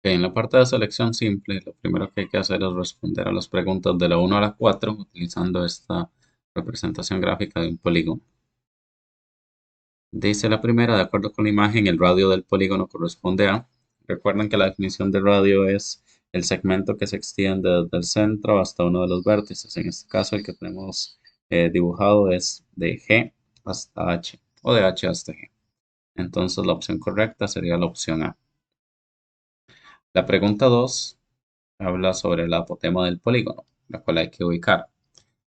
En la parte de selección simple, lo primero que hay que hacer es responder a las preguntas de la 1 a la 4 utilizando esta representación gráfica de un polígono. Dice la primera, de acuerdo con la imagen, el radio del polígono corresponde a. Recuerden que la definición de radio es el segmento que se extiende desde el centro hasta uno de los vértices. En este caso, el que tenemos dibujado es de G hasta H o de H hasta G. Entonces, la opción correcta sería la opción A. La pregunta 2 habla sobre el apotema del polígono, la cual hay que ubicar.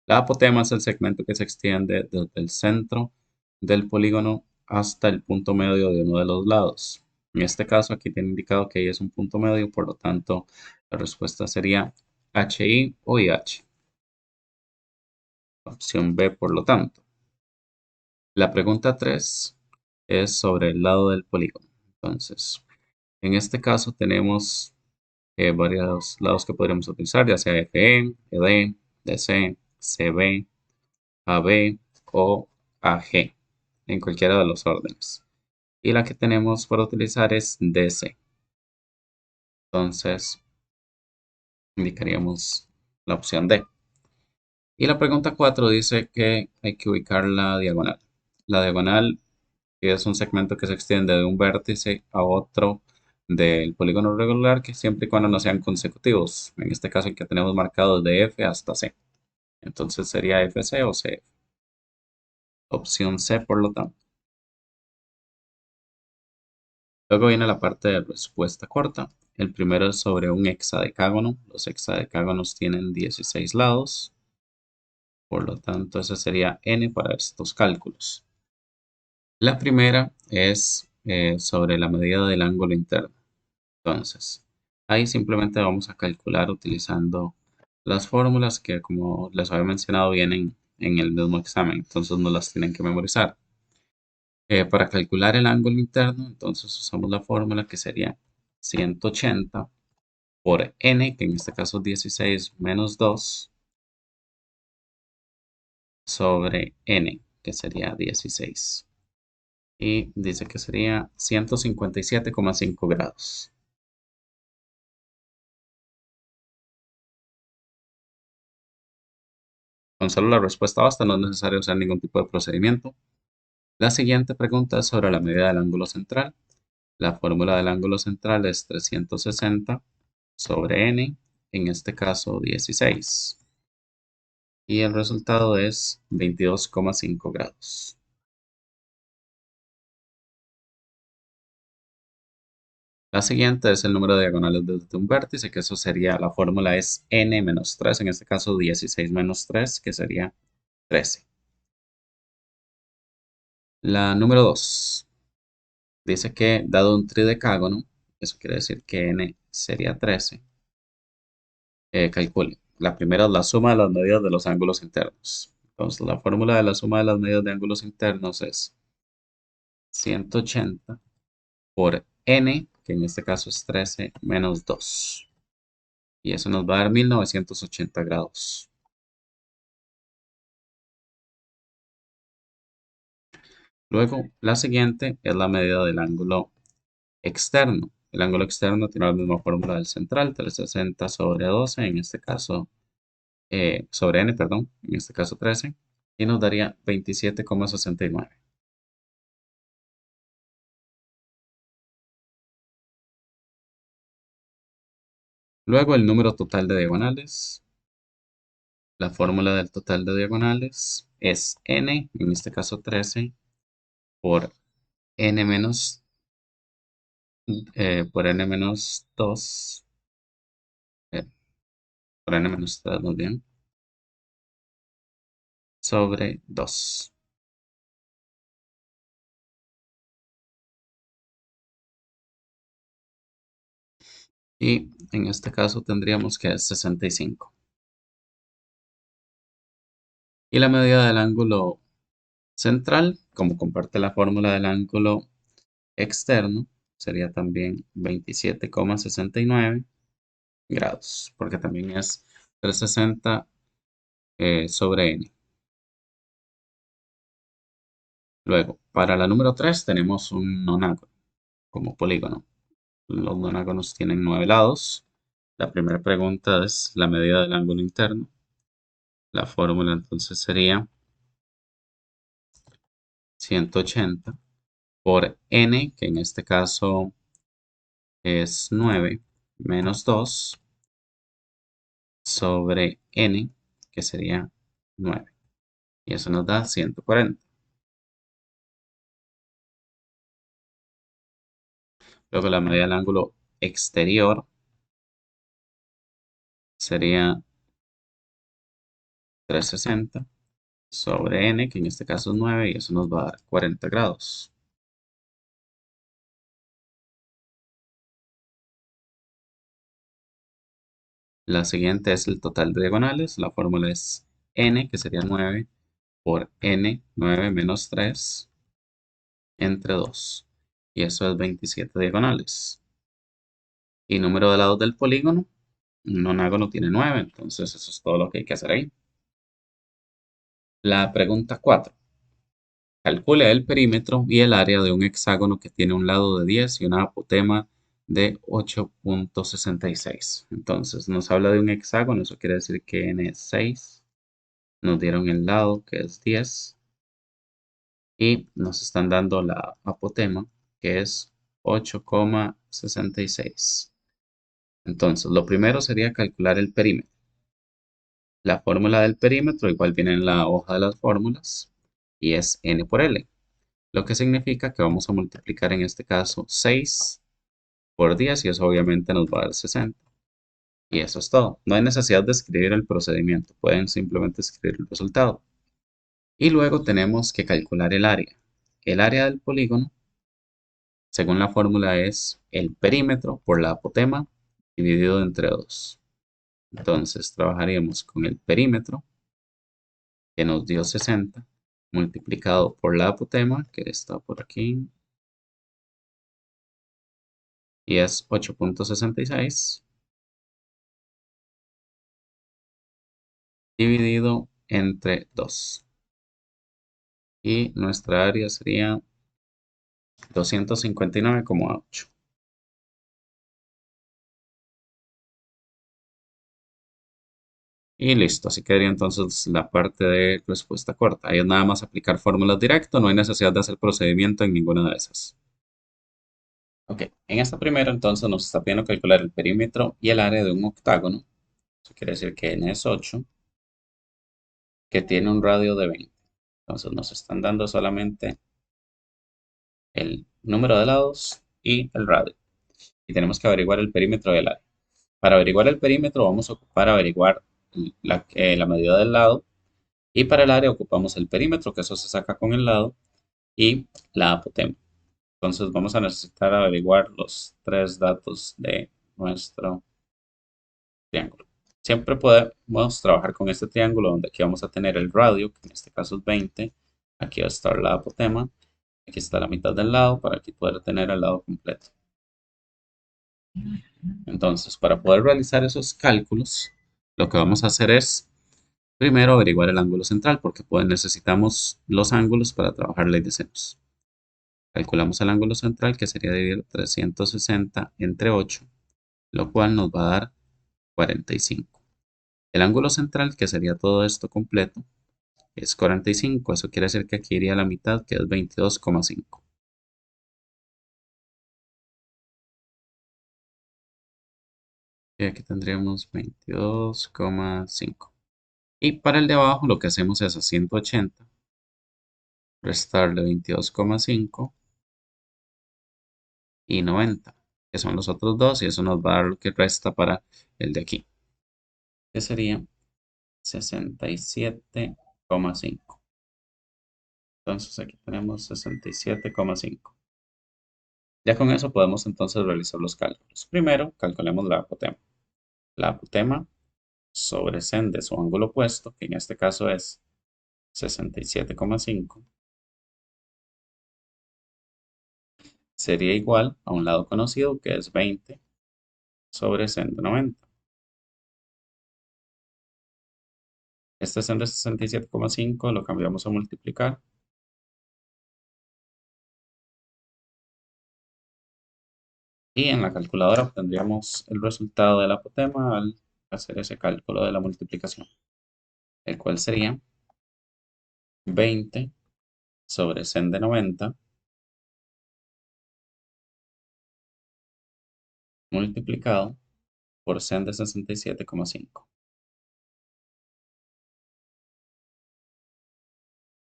La apotema es el segmento que se extiende desde el centro del polígono hasta el punto medio de uno de los lados. En este caso, aquí tiene indicado que ahí es un punto medio, por lo tanto, la respuesta sería HI o IH. Opción B, por lo tanto. La pregunta 3 es sobre el lado del polígono. Entonces, en este caso tenemos varios lados que podríamos utilizar, ya sea FE, ED, DC, CB, AB o AG, en cualquiera de los órdenes. Y la que tenemos por utilizar es DC. Entonces, indicaríamos la opción D. Y la pregunta 4 dice que hay que ubicar la diagonal. La diagonal es un segmento que se extiende de un vértice a otro del polígono regular, que siempre y cuando no sean consecutivos. En este caso, el que tenemos marcado es de F hasta C. Entonces sería FC o CF. Opción C, por lo tanto. Luego viene la parte de respuesta corta. El primero es sobre un hexadecágono. Los hexadecágonos tienen 16 lados. Por lo tanto, ese sería n para estos cálculos. La primera es sobre la medida del ángulo interno. Entonces, ahí simplemente vamos a calcular utilizando las fórmulas que, como les había mencionado, vienen en el mismo examen. Entonces, no las tienen que memorizar. Para calcular el ángulo interno, entonces usamos la fórmula que sería 180 por n, que en este caso es 16 menos 2, sobre n, que sería 16. Y dice que sería 157,5 grados. Con solo la respuesta basta, no es necesario usar ningún tipo de procedimiento. La siguiente pregunta es sobre la medida del ángulo central. La fórmula del ángulo central es 360 sobre n, en este caso 16. Y el resultado es 22,5 grados. La siguiente es el número de diagonales desde un vértice, que eso sería, la fórmula es n menos 3, en este caso 16 menos 3, que sería 13. La número 2 dice que dado un tridecágono, eso quiere decir que n sería 13, calcule. La primera es la suma de las medidas de los ángulos internos. Entonces la fórmula de la suma de las medidas de ángulos internos es 180 por n, que en este caso es 13 menos 2. Y eso nos va a dar 1980 grados. Luego, la siguiente es la medida del ángulo externo. El ángulo externo tiene la misma fórmula del central, 360 sobre 12, en este caso, sobre n, perdón, en este caso 13, y nos daría 27,69. Luego, el número total de diagonales. La fórmula del total de diagonales es n, en este caso 13, por n menos, por n menos 2, eh, por n menos 3, muy bien, sobre 2. Y en este caso tendríamos que es 65. Y la medida del ángulo central, como comparte la fórmula del ángulo externo, sería también 27,69 grados, porque también es 360 sobre n. Luego, para la número 3 tenemos un nonagon como polígono. Los monógonos tienen 9 lados. La primera pregunta es la medida del ángulo interno. La fórmula entonces sería 180 por n, que en este caso es 9, menos 2 sobre n, que sería 9. Y eso nos da 140. Luego la medida del ángulo exterior sería 360 sobre n, que en este caso es 9, y eso nos va a dar 40 grados. La siguiente es el total de diagonales. La fórmula es n, que sería 9, por n, 9 menos 3, entre 2. Y eso es 27 diagonales. Y número de lados del polígono, un nonágono tiene 9, entonces eso es todo lo que hay que hacer ahí. La pregunta 4. Calcule el perímetro y el área de un hexágono que tiene un lado de 10 y una apotema de 8,66. Entonces nos habla de un hexágono, eso quiere decir que n es 6. Nos dieron el lado que es 10 y nos están dando la apotema que es 8,66. Entonces lo primero sería calcular el perímetro. La fórmula del perímetro igual viene en la hoja de las fórmulas y es n por l, lo que significa que vamos a multiplicar en este caso 6 por 10 y eso obviamente nos va a dar 60. Y eso es todo. No hay necesidad de escribir el procedimiento, pueden simplemente escribir el resultado. Y luego tenemos que calcular el área. El área del polígono, según la fórmula, es el perímetro por la apotema dividido entre 2. Entonces trabajaríamos con el perímetro, que nos dio 60, multiplicado por la apotema, que está por aquí, y es 8,66, dividido entre 2. Y nuestra área sería 259,8. Y listo, así quedaría entonces la parte de respuesta corta. Ahí es nada más aplicar fórmulas directo, no hay necesidad de hacer procedimiento en ninguna de esas. Ok, en esta primera entonces nos está pidiendo calcular el perímetro y el área de un octágono. Eso quiere decir que n es 8, que tiene un radio de 20. Entonces nos están dando solamente el número de lados y el radio. Y tenemos que averiguar el perímetro del área. Para averiguar el perímetro vamos a ocupar averiguar la medida del lado. Y para el área ocupamos el perímetro, que eso se saca con el lado, y la apotema. Entonces vamos a necesitar averiguar los tres datos de nuestro triángulo. Siempre podemos trabajar con este triángulo donde aquí vamos a tener el radio, que en este caso es 20. Aquí va a estar la apotema. Aquí está la mitad del lado para aquí poder tener el lado completo. Entonces, para poder realizar esos cálculos, lo que vamos a hacer es primero averiguar el ángulo central, porque pues necesitamos los ángulos para trabajar ley de senos. Calculamos el ángulo central, que sería dividir 360 entre 8, lo cual nos va a dar 45. El ángulo central, que sería todo esto completo, es 45. Eso quiere decir que aquí iría la mitad, que es 22,5. Y aquí tendríamos 22,5. Y para el de abajo lo que hacemos es a 180 restarle 22,5 y 90, que son los otros dos, y eso nos va a dar lo que resta para el de aquí, que sería 67,5. Entonces aquí tenemos 67,5. Ya con eso podemos entonces realizar los cálculos. Primero, calculemos la apotema. La apotema sobre sen de su ángulo opuesto, que en este caso es 67,5, sería igual a un lado conocido que es 20 sobre sen de 90. Este sen de 67,5 lo cambiamos a multiplicar Y en la calculadora obtendríamos el resultado del apotema al hacer ese cálculo de la multiplicación, el cual sería 20 sobre sen de 90 multiplicado por sen de 67,5.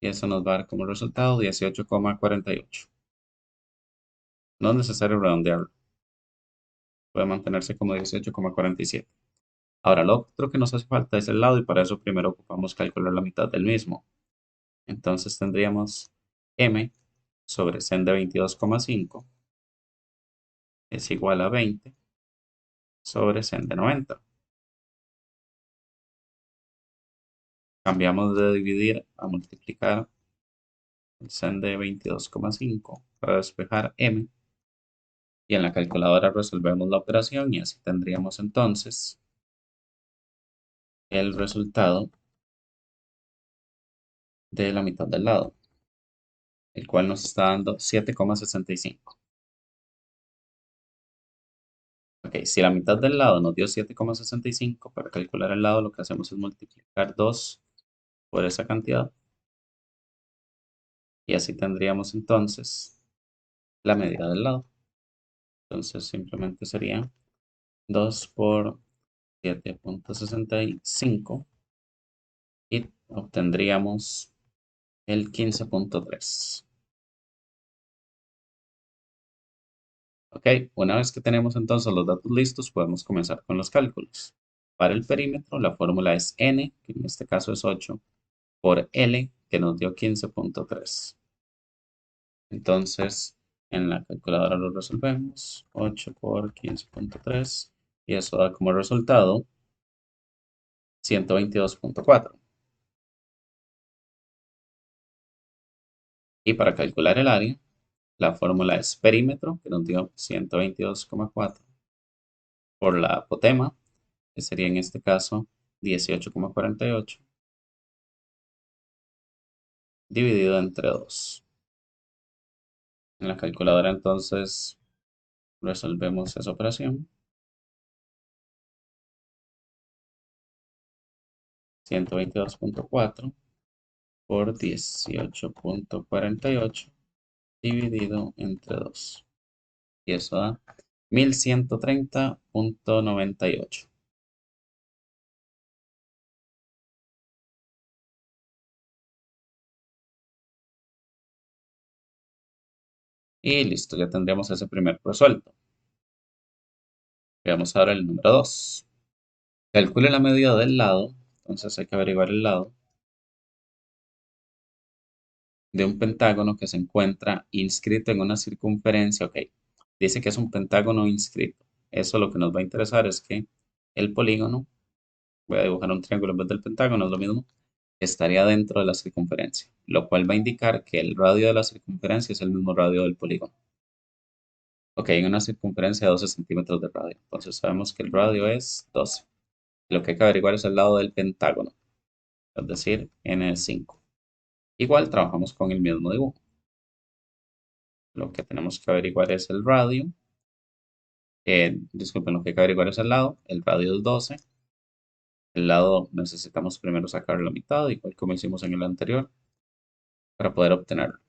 Y eso nos va a dar como resultado 18,48. No es necesario redondearlo, puede mantenerse como 18,47. Ahora, lo otro que nos hace falta es el lado y para eso primero ocupamos calcular la mitad del mismo. Entonces tendríamos m sobre sen de 22,5 es igual a 20 sobre sen de 90. Cambiamos de dividir a multiplicar el sen de 22,5 para despejar m y en la calculadora resolvemos la operación y así tendríamos entonces el resultado de la mitad del lado, el cual nos está dando 7,65. Ok, si la mitad del lado nos dio 7,65, para calcular el lado lo que hacemos es multiplicar 2 por esa cantidad y así tendríamos entonces la medida del lado. Entonces simplemente sería 2 por 7,65 y obtendríamos el 15,3. Ok, una vez que tenemos entonces los datos listos, podemos comenzar con los cálculos. Para el perímetro, la fórmula es n, que en este caso es 8, por L, que nos dio 15,3. Entonces, en la calculadora lo resolvemos. 8 por 15,3 y eso da como resultado 122,4. Y para calcular el área, la fórmula es perímetro, que nos dio 122,4, por la apotema, que sería en este caso 18,48, dividido entre 2. En la calculadora entonces resolvemos esa operación. 122,4 por 18,48 dividido entre 2. Y eso da 1130,98. Y listo, ya tendríamos ese primer resuelto. Veamos ahora el número 2. Calcule la medida del lado, entonces hay que averiguar el lado, de un pentágono que se encuentra inscrito en una circunferencia. Ok, dice que es un pentágono inscrito. Eso lo que nos va a interesar es que el polígono, voy a dibujar un triángulo en vez del pentágono, es lo mismo, estaría dentro de la circunferencia, lo cual va a indicar que el radio de la circunferencia es el mismo radio del polígono. Ok, en una circunferencia de 12 centímetros de radio. Entonces sabemos que el radio es 12. Lo que hay que averiguar es el lado del pentágono, es decir, n5. Igual trabajamos con el mismo dibujo. Lo que tenemos que averiguar es el radio. Disculpen, lo que hay que averiguar es el radio es 12. El lado necesitamos primero sacar la mitad, igual como hicimos en el anterior, para poder obtenerlo.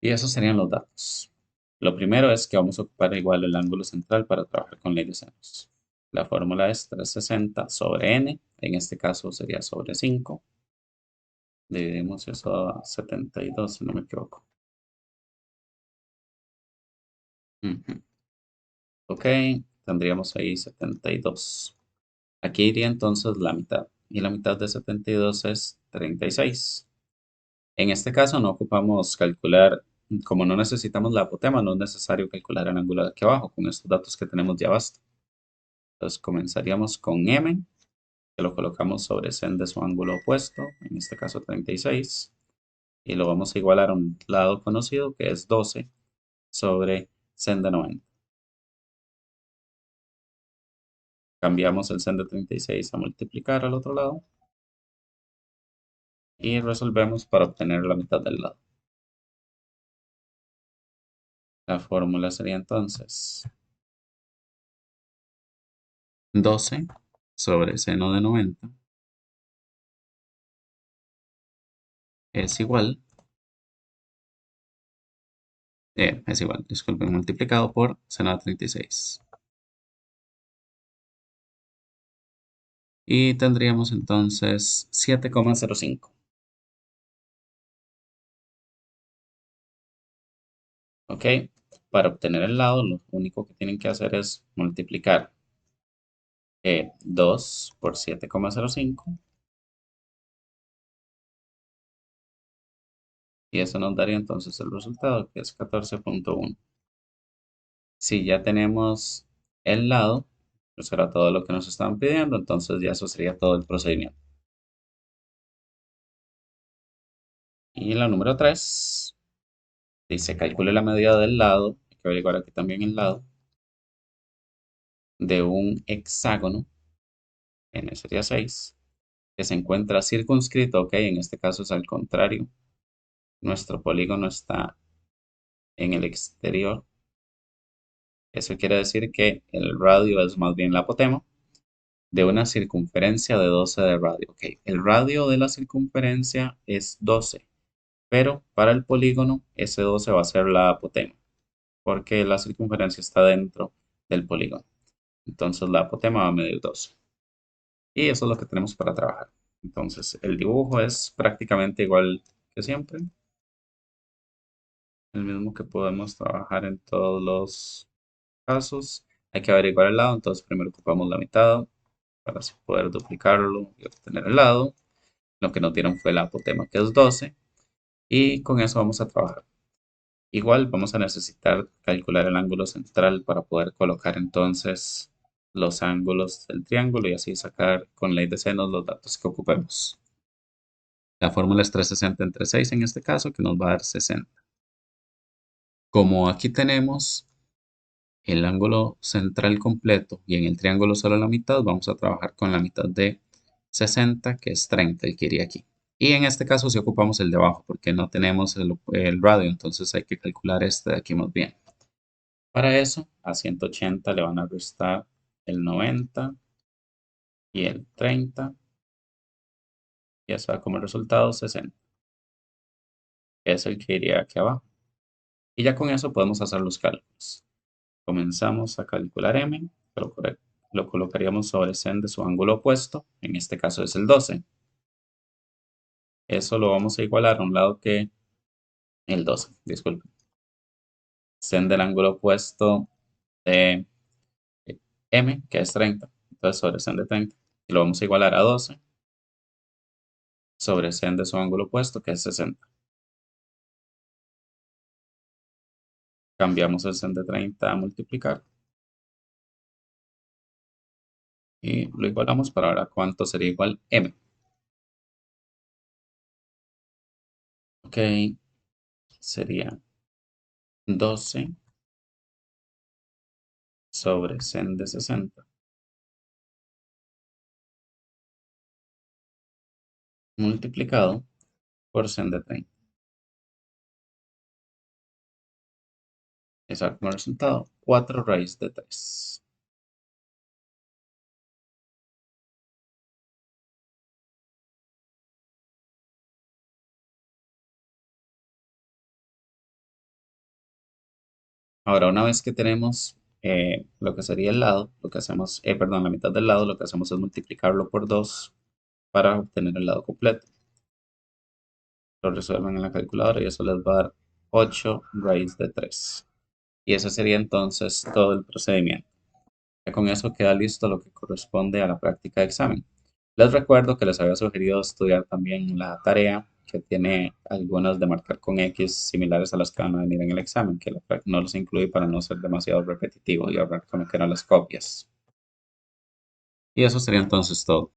Y esos serían los datos. Lo primero es que vamos a ocupar igual el ángulo central para trabajar con ley de senos. La fórmula es 360 sobre n, en este caso sería sobre 5. Dividimos eso a 72, si no me equivoco. Ujú. Ok, tendríamos ahí 72. Aquí iría entonces la mitad. Y la mitad de 72 es 36. En este caso no ocupamos calcular, como no necesitamos la apotema, no es necesario calcular el ángulo de aquí abajo. Con estos datos que tenemos ya basta. Entonces comenzaríamos con m, que lo colocamos sobre sen de su ángulo opuesto, en este caso 36. Y lo vamos a igualar a un lado conocido que es 12 sobre sen de 90. Cambiamos el sen de 36 a multiplicar al otro lado y resolvemos para obtener la mitad del lado. La fórmula sería entonces 12 sobre seno de 90 es igual, disculpen, multiplicado por seno de 36. Y tendríamos entonces 7,05. ¿Ok? Para obtener el lado, lo único que tienen que hacer es multiplicar 2 por 7,05 y eso nos daría entonces el resultado que es 14,1. Si ya tenemos el lado, eso era todo lo que nos estaban pidiendo, entonces ya eso sería todo el procedimiento. Y la número 3 dice calcule la medida del lado, hay que averiguar aquí también el lado, de un hexágono, n sería 6, que se encuentra circunscrito, ok, en este caso es al contrario, nuestro polígono está en el exterior. Eso quiere decir que el radio es más bien la apotema de una circunferencia de 12 de radio. Ok, el radio de la circunferencia es 12, pero para el polígono ese 12 va a ser la apotema, porque la circunferencia está dentro del polígono. Entonces la apotema va a medir 12. Y eso es lo que tenemos para trabajar. Entonces el dibujo es prácticamente igual que siempre, el mismo que podemos trabajar en todos los casos. Hay que averiguar el lado, entonces primero ocupamos la mitad para así poder duplicarlo y obtener el lado. Lo que nos dieron fue la apotema, que es 12, y con eso vamos a trabajar. Igual vamos a necesitar calcular el ángulo central para poder colocar entonces los ángulos del triángulo y así sacar con ley de senos los datos que ocupemos. La fórmula es 360 entre 6 en este caso, que nos va a dar 60. Como aquí tenemos el ángulo central completo y en el triángulo solo la mitad, vamos a trabajar con la mitad de 60, que es 30, el que iría aquí. Y en este caso si ocupamos el de abajo porque no tenemos el radio, entonces hay que calcular este de aquí más bien. Para eso, a 180 le van a restar el 90 y el 30, y eso da como resultado 60. Es el que iría aquí abajo. Y ya con eso podemos hacer los cálculos. Comenzamos a calcular m, lo colocaríamos sobre sen de su ángulo opuesto, en este caso es el 12. Eso lo vamos a igualar a un lado que el 12, disculpen. Sen del ángulo opuesto de m, que es 30, entonces sobre sen de 30. Y lo vamos a igualar a 12 sobre sen de su ángulo opuesto, que es 60. Cambiamos el sen de 30 a multiplicar y lo igualamos para ver a cuánto sería igual m. Ok, sería 12 sobre sen de 60 multiplicado por sen de 30. Eso da como resultado 4 raíz de 3. Ahora, una vez que tenemos lo que sería el lado, lo que hacemos, perdón, la mitad del lado, lo que hacemos es multiplicarlo por 2 para obtener el lado completo. Lo resuelven en la calculadora y eso les va a dar 8 raíz de 3. Y ese sería entonces todo el procedimiento. Ya con eso queda listo lo que corresponde a la práctica de examen. Les recuerdo que les había sugerido estudiar también la tarea que tiene algunas de marcar con X similares a las que van a venir en el examen, que no los incluí para no ser demasiado repetitivo y ahorrar con lo que eran las copias. Y eso sería entonces todo.